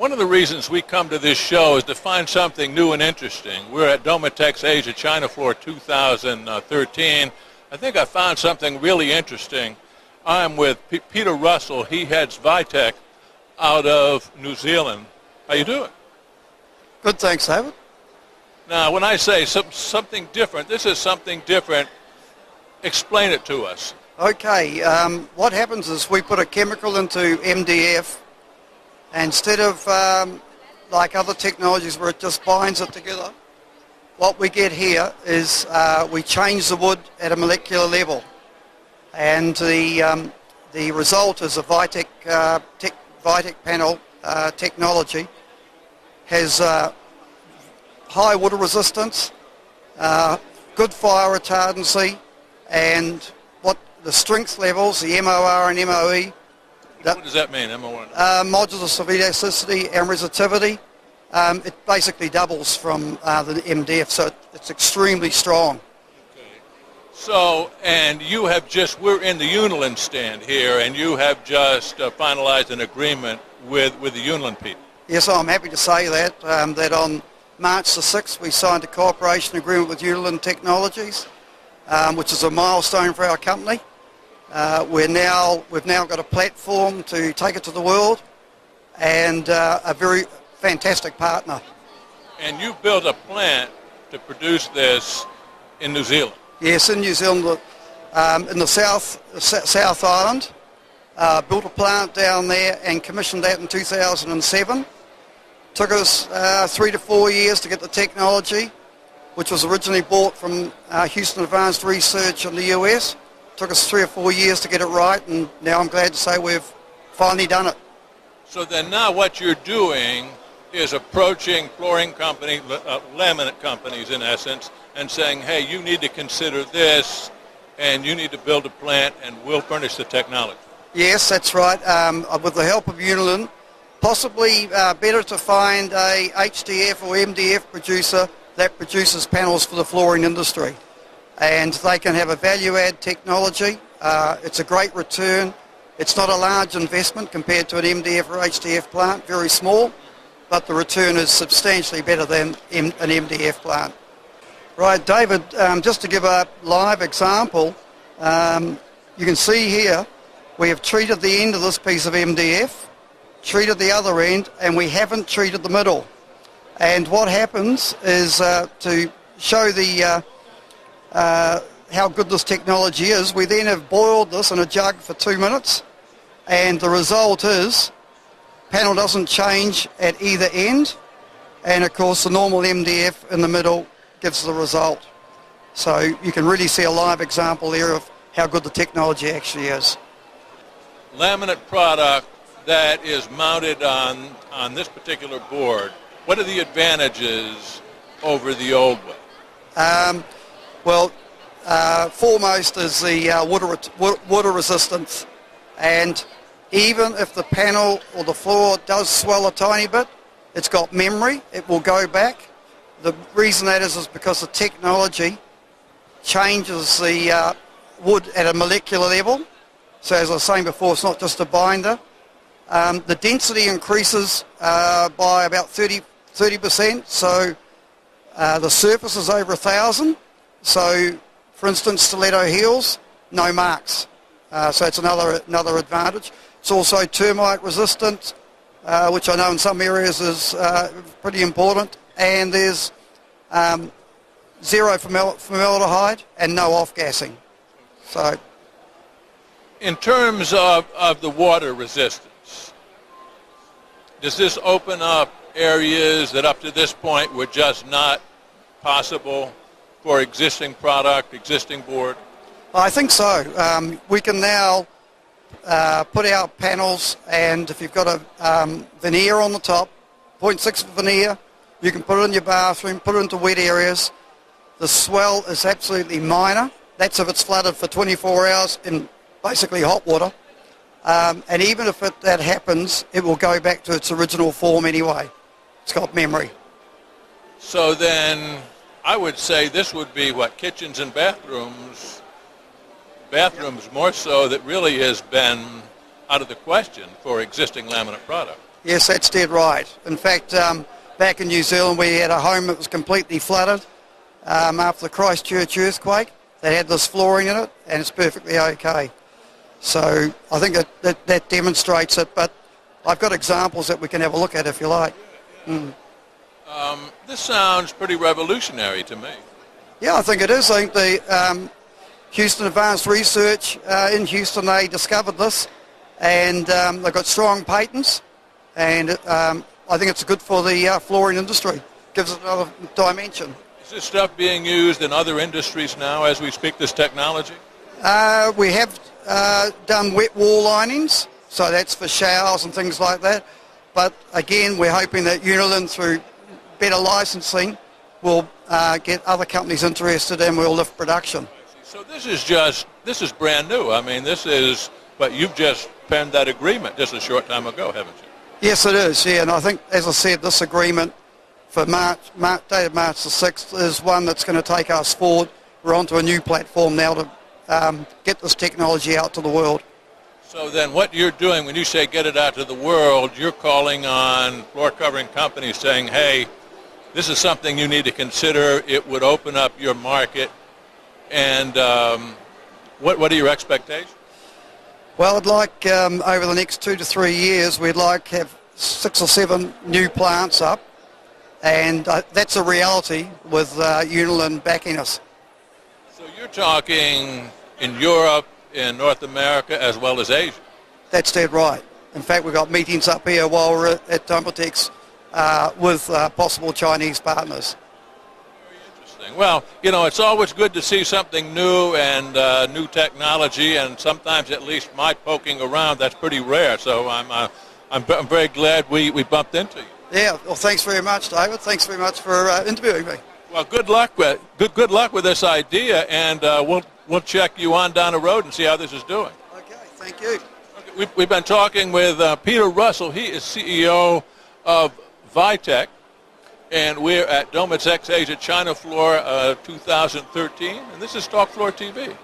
One of the reasons we come to this show is to find something new and interesting. We're at Domotex Asia ChinaFloor 2013. I think I found something really interesting. I'm with Peter Russell. He heads Vitec out of New Zealand. How you doing? Good, thanks, David. Now, when I say something different, this is something different. Explain it to us. Okay, what happens is we put a chemical into MDF, and instead of like other technologies where it just binds it together, what we get here is we change the wood at a molecular level, and the result is a Vitec panel technology. Has high water resistance, good fire retardancy, and what the strength levels, the MOR and MOE. What does that mean, MOR? Modulus of elasticity and resistivity. It basically doubles from the MDF, so it's extremely strong. Okay. So, and you have just, we're in the Uniland stand here, and you have just finalized an agreement with the Uniland people. Yes, I'm happy to say that, that on March the 6th we signed a cooperation agreement with Uniland Technologies, which is a milestone for our company. We've now got a platform to take it to the world, and a very fantastic partner. And you built a plant to produce this in New Zealand? Yes, in New Zealand, in the South Island. Built a plant down there and commissioned that in 2007. Took us 3 to 4 years to get the technology, which was originally bought from Houston Advanced Research in the US. Took us 3 or 4 years to get it right, and now I'm glad to say we've finally done it. So then now what you're doing is approaching flooring companies, laminate companies in essence, and saying, hey, you need to consider this, and you need to build a plant, and we'll furnish the technology. Yes, that's right. With the help of Uniland, possibly better to find a HDF or MDF producer that produces panels for the flooring industry. And they can have a value-add technology. It's a great return. It's not a large investment compared to an MDF or HDF plant, very small, but the return is substantially better than an MDF plant. Right, David, just to give a live example, you can see here we have treated the end of this piece of MDF, treated the other end, and we haven't treated the middle. And what happens is to show the how good this technology is, we then have boiled this in a jug for 2 minutes, and the result is panel doesn't change at either end, and of course the normal MDF in the middle gives the result. So you can really see a live example there of how good the technology actually is. Laminate product that is mounted on this particular board, what are the advantages over the old way? Well, foremost is the water resistance, and even if the panel or the floor does swell a tiny bit, it's got memory, it will go back. The reason that is because the technology changes the wood at a molecular level. So as I was saying before, it's not just a binder. The density increases by about 30%, so the surface is over 1,000. So, for instance, stiletto heels, no marks. So it's another advantage. It's also termite resistant, which I know in some areas is pretty important. And there's zero formaldehyde and no off-gassing. So, in terms of the water resistance, does this open up areas that up to this point were just not possible for existing product, existing board? I think so. We can now put out panels, and if you've got a veneer on the top, 0.6 veneer, you can put it in your bathroom, put it into wet areas. The swell is absolutely minor. That's if it's flooded for 24 hours in basically hot water. And even if that happens, it will go back to its original form anyway. It's got memory. So then I would say this would be what, kitchens and bathrooms more so, that really has been out of the question for existing laminate product. Yes, that's dead right. In fact, back in New Zealand we had a home that was completely flooded after the Christchurch earthquake. They had this flooring in it and it's perfectly okay. So I think that demonstrates it, but I've got examples that we can have a look at if you like. This sounds pretty revolutionary to me. Yeah, I think it is. I think the Houston Advanced Research in Houston, they discovered this, and they've got strong patents, and I think it's good for the flooring industry. Gives it another dimension. Is this stuff being used in other industries now as we speak, this technology? We have done wet wall linings, so that's for showers and things like that. But again, we're hoping that Unilen, through better licensing, will get other companies interested and we'll lift production. So this is brand new. I mean, but you've just penned that agreement just a short time ago, haven't you? Yes, it is, yeah, and I think, as I said, this agreement for dated March the 6th is one that's going to take us forward. We're onto a new platform now to get this technology out to the world. So then what you're doing when you say get it out to the world, you're calling on floor covering companies saying, hey, this is something you need to consider. It would open up your market. And what are your expectations? Well, I'd like over the next 2 to 3 years, we'd like to have 6 or 7 new plants up. And that's a reality with Unilen backing us. So you're talking in Europe, in North America, as well as Asia? That's dead right. In fact, we've got meetings up here while we're at Domotex with possible Chinese partners. Very interesting. Well, you know, it's always good to see something new and new technology, and sometimes at least my poking around, that's pretty rare. So I'm very glad we bumped into you. Yeah, well, thanks very much, David. Thanks very much for interviewing me. Well, good luck with this idea, and we'll check you on down the road and see how this is doing. Okay, thank you. Okay, we've been talking with Peter Russell. He is CEO of Vitec, and we're at Domotex Asia ChinaFloor 2013, and this is Talk Floor TV.